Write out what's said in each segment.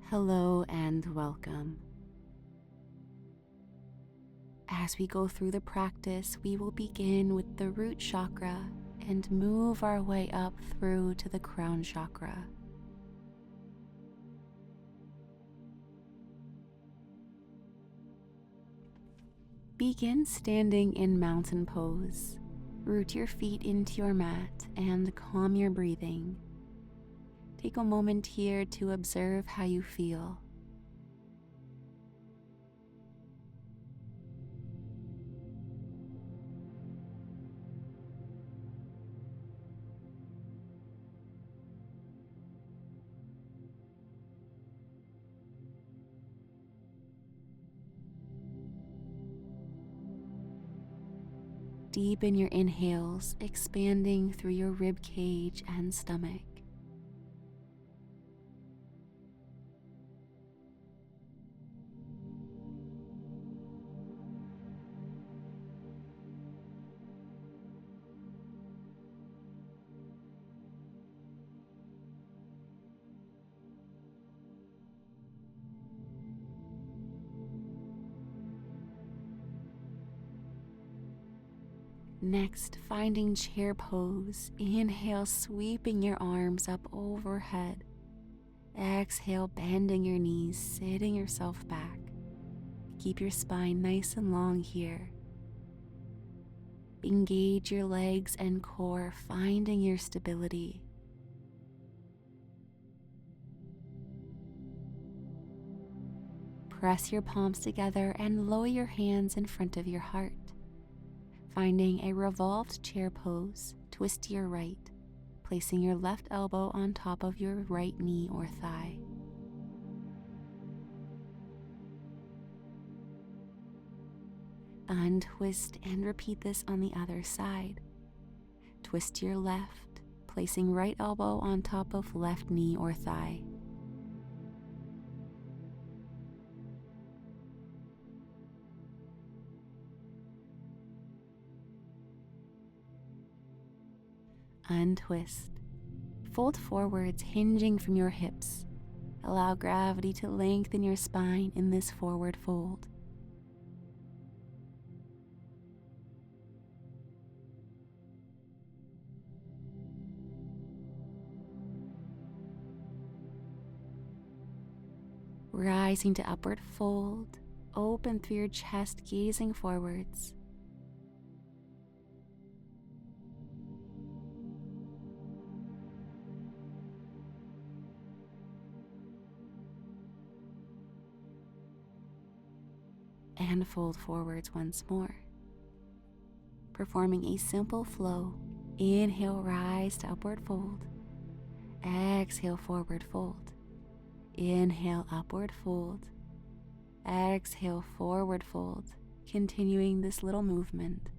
Hello and welcome. As we go through the practice, we will begin with the root chakra and move our way up through to the crown chakra. Begin standing in mountain pose. Root your feet into your mat and calm your breathing. Take a moment here to observe how you feel. Deepen your inhales, expanding through your rib cage and stomach. Next, finding chair pose. Inhale, sweeping your arms up overhead. Exhale, bending your knees, sitting yourself back. Keep your spine nice and long here. Engage your legs and core, finding your stability. Press your palms together and lower your hands in front of your heart. Finding a revolved chair pose, twist to your right, placing your left elbow on top of your right knee or thigh. Untwist and repeat this on the other side. Twist to your left, placing right elbow on top of left knee or thigh. Untwist. Fold forwards, hinging from your hips. Allow gravity to lengthen your spine in this forward fold. Rising to upward fold, open through your chest, gazing forwards. And fold forwards once more. Performing a simple flow. Inhale, rise to upward fold. Exhale, forward fold. Inhale, upward fold. Exhale, forward fold. Continuing this little movement.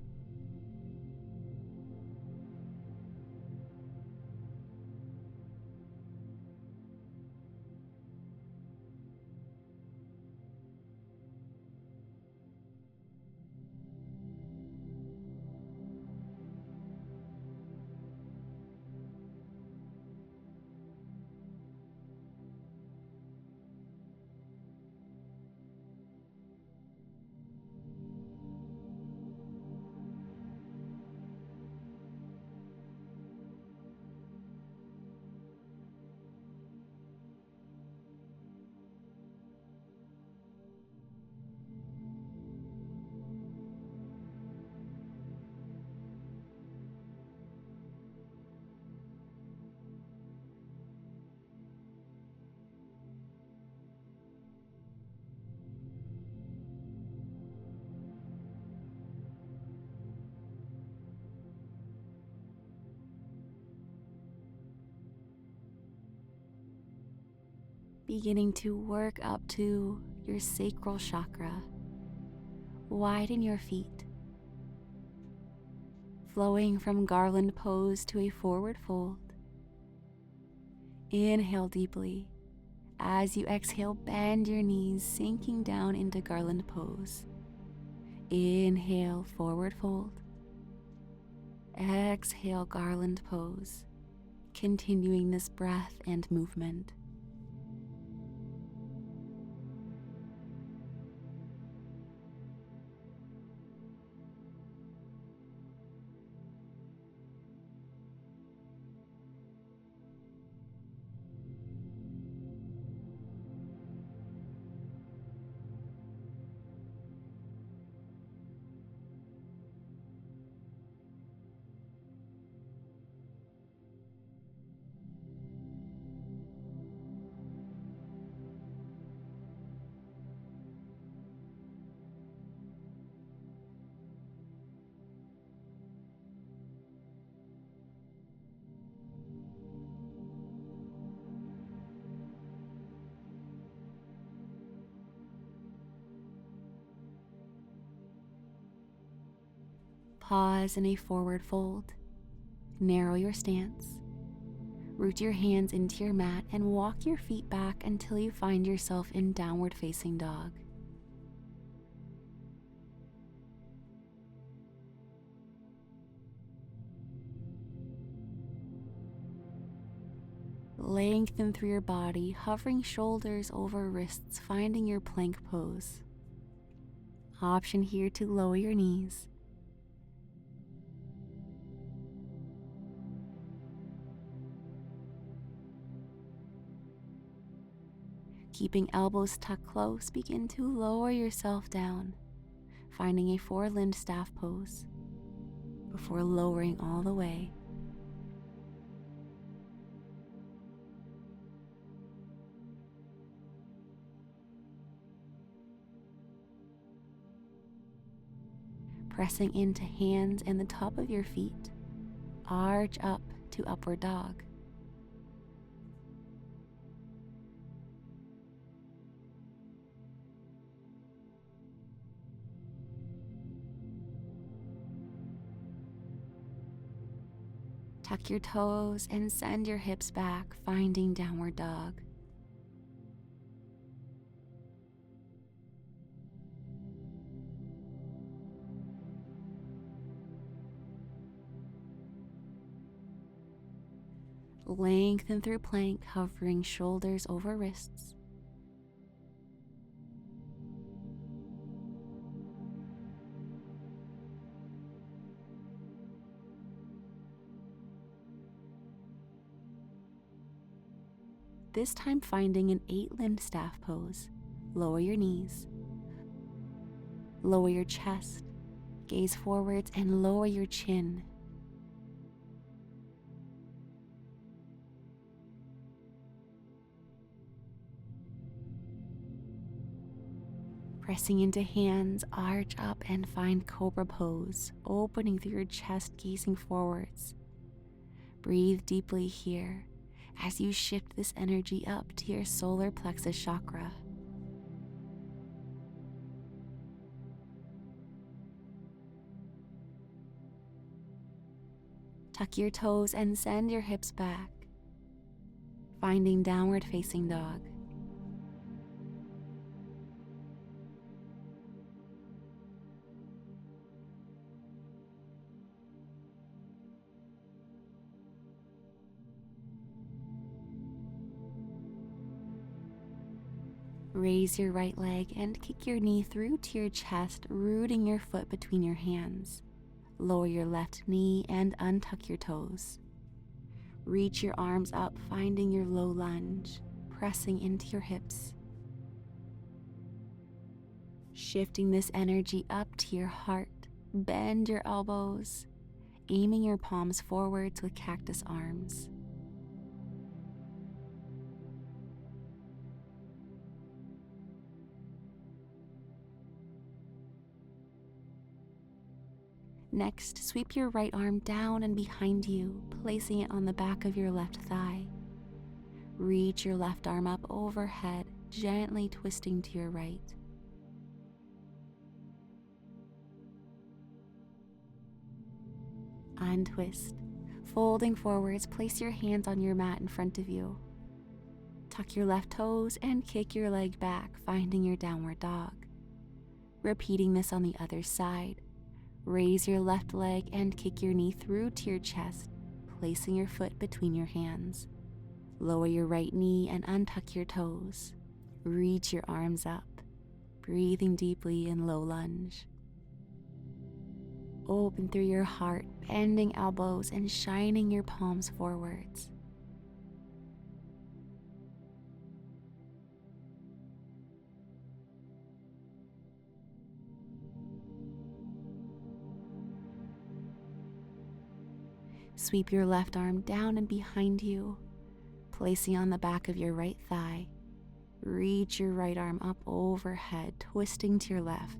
Beginning to work up to your sacral chakra. Widen your feet. Flowing from garland pose to a forward fold. Inhale deeply. As you exhale, bend your knees, sinking down into garland pose. Inhale, forward fold. Exhale, garland pose. Continuing this breath and movement. Pause in a forward fold. Narrow your stance. Root your hands into your mat and walk your feet back until you find yourself in downward facing dog. Lengthen through your body, hovering shoulders over wrists, finding your plank pose. Option here to lower your knees. Keeping elbows tucked close, begin to lower yourself down, finding a four-limbed staff pose before lowering all the way. Pressing into hands and the top of your feet, arch up to upward dog. Tuck your toes and send your hips back, finding downward dog. Lengthen through plank, hovering shoulders over wrists. This time finding an 8-limbed staff pose. Lower your knees. Lower your chest. Gaze forwards and lower your chin. Pressing into hands, arch up and find cobra pose, opening through your chest, gazing forwards. Breathe deeply here as you shift this energy up to your solar plexus chakra. Tuck your toes and send your hips back, finding downward facing dog. Raise your right leg and kick your knee through to your chest, rooting your foot between your hands. Lower your left knee and untuck your toes. Reach your arms up, finding your low lunge, pressing into your hips. Shifting this energy up to your heart, bend your elbows, aiming your palms forwards with cactus arms. Next, sweep your right arm down and behind you, placing it on the back of your left thigh. Reach your left arm up overhead, gently twisting to your right. Untwist. Folding forwards, place your hands on your mat in front of you. Tuck your left toes and kick your leg back, finding your downward dog. Repeating this on the other side. Raise your left leg and kick your knee through to your chest, placing your foot between your hands. Lower your right knee and untuck your toes. Reach your arms up, breathing deeply in low lunge. Open through your heart, bending elbows and shining your palms forwards. Sweep your left arm down and behind you, placing on the back of your right thigh. Reach your right arm up overhead, twisting to your left.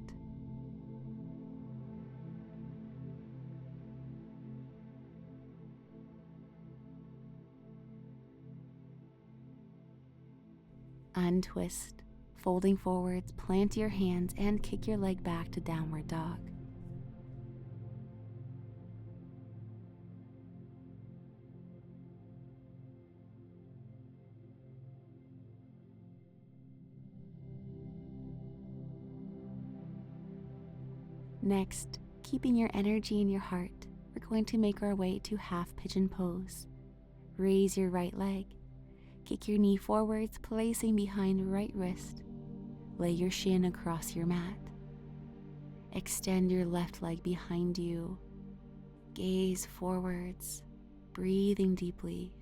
Untwist. Folding forwards, plant your hands and kick your leg back to downward dog. Next, keeping your energy in your heart, we're going to make our way to half pigeon pose. Raise your right leg. Kick your knee forwards, placing behind right wrist. Lay your shin across your mat. Extend your left leg behind you. Gaze forwards, breathing deeply.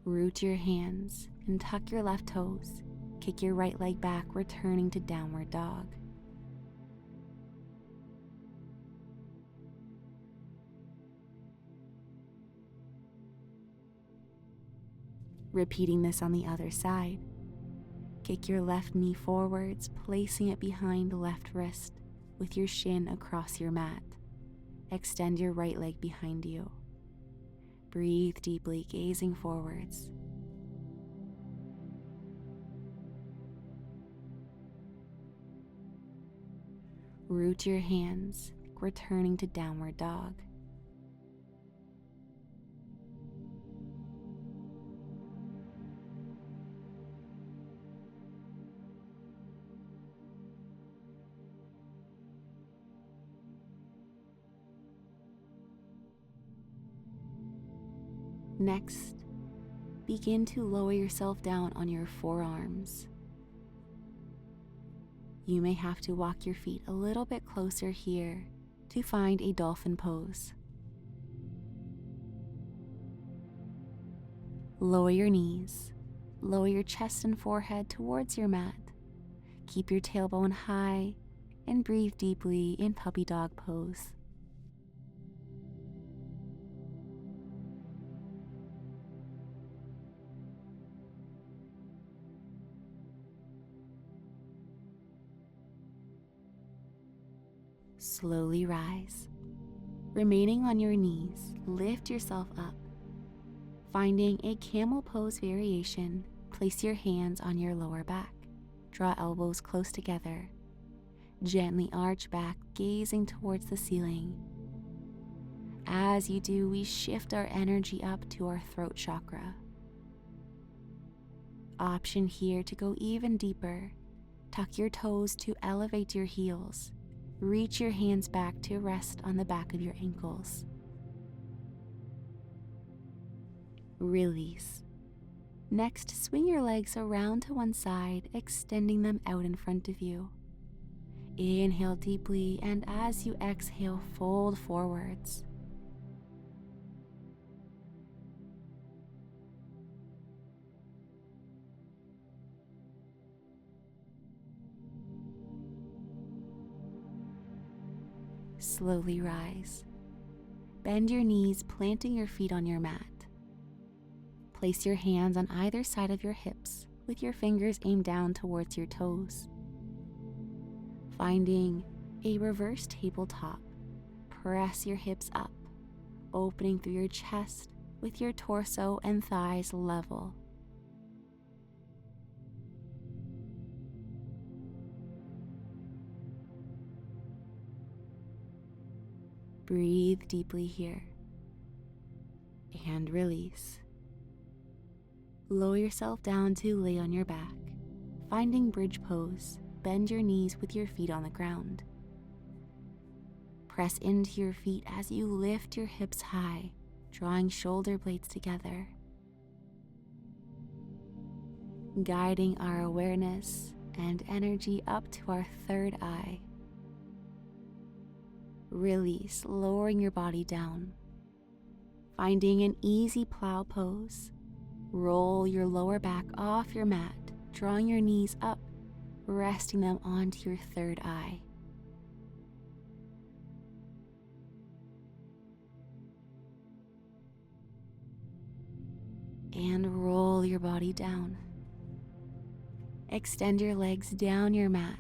Root your hands and tuck your left toes. Kick your right leg back, returning to downward dog. Repeating this on the other side. Kick your left knee forwards, placing it behind the left wrist with your shin across your mat. Extend your right leg behind you. Breathe deeply, gazing forwards. Root your hands, returning to downward dog. Next, begin to lower yourself down on your forearms. You may have to walk your feet a little bit closer here to find a dolphin pose. Lower your knees, lower your chest and forehead towards your mat. Keep your tailbone high and breathe deeply in puppy dog pose. Slowly rise. Remaining on your knees, lift yourself up. Finding a camel pose variation, place your hands on your lower back. Draw elbows close together. Gently arch back, gazing towards the ceiling. As you do, we shift our energy up to our throat chakra. Option here to go even deeper. Tuck your toes to elevate your heels. Reach your hands back to rest on the back of your ankles. Release. Next, swing your legs around to one side, extending them out in front of you. Inhale deeply, and as you exhale, fold forwards. Slowly rise. Bend your knees, planting your feet on your mat. Place your hands on either side of your hips, with your fingers aimed down towards your toes. Finding a reverse tabletop, press your hips up, opening through your chest with your torso and thighs level. Breathe deeply here and release. Lower yourself down to lay on your back. Finding bridge pose, bend your knees with your feet on the ground. Press into your feet as you lift your hips high, drawing shoulder blades together. Guiding our awareness and energy up to our third eye. Release, lowering your body down. Finding an easy plow pose. Roll your lower back off your mat, drawing your knees up, resting them onto your third eye. And roll your body down. Extend your legs down your mat.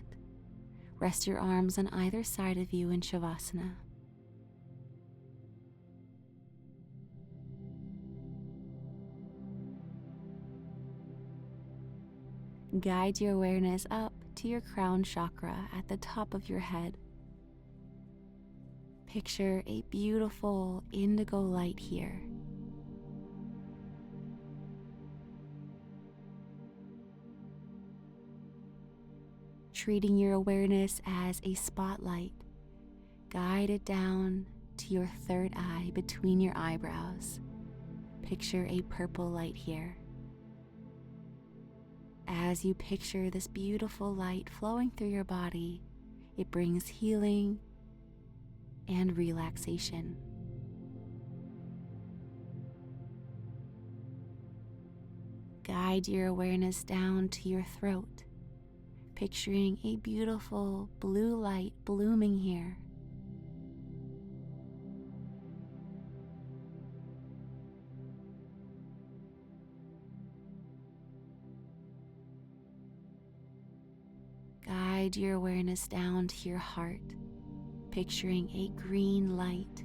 Rest your arms on either side of you in Shavasana. Guide your awareness up to your crown chakra at the top of your head. Picture a beautiful indigo light here. Treating your awareness as a spotlight, Guide it down to your third eye between your eyebrows. Picture a purple light here. As you picture this beautiful light flowing through your body, it brings healing and relaxation. Guide your awareness down to your throat, picturing a beautiful blue light blooming here. Guide your awareness down to your heart, picturing a green light.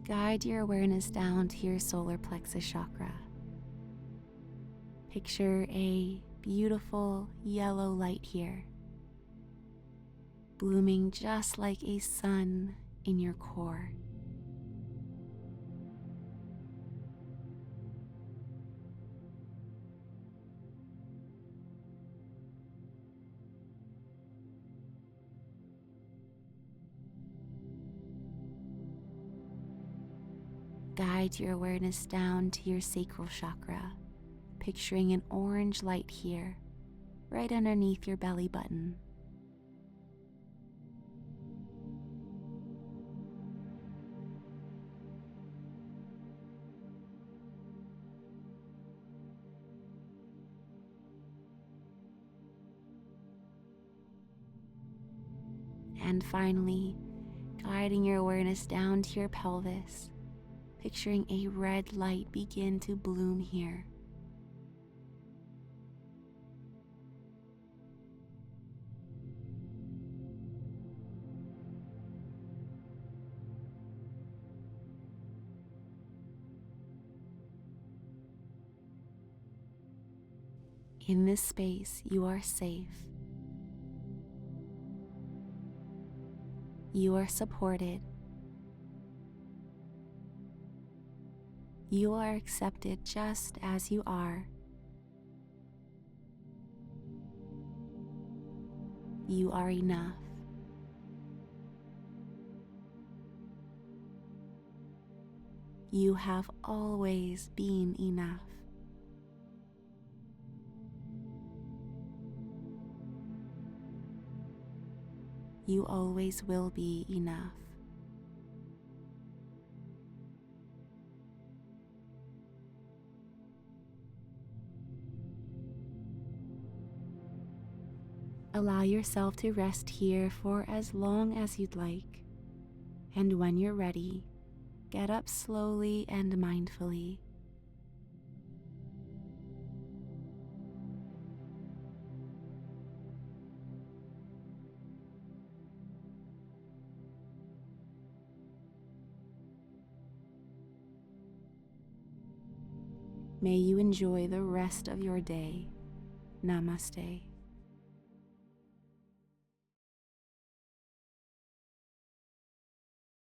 Guide your awareness down to your solar plexus chakra. Picture a beautiful yellow light here, blooming just like a sun in your core. Guide your awareness down to your sacral chakra, picturing an orange light here, right underneath your belly button. And finally, guiding your awareness down to your pelvis, picturing a red light begin to bloom here. In this space, you are safe. You are supported. You are accepted just as you are. You are enough. You have always been enough. You always will be enough. Allow yourself to rest here for as long as you'd like, and when you're ready, get up slowly and mindfully. May you enjoy the rest of your day. Namaste.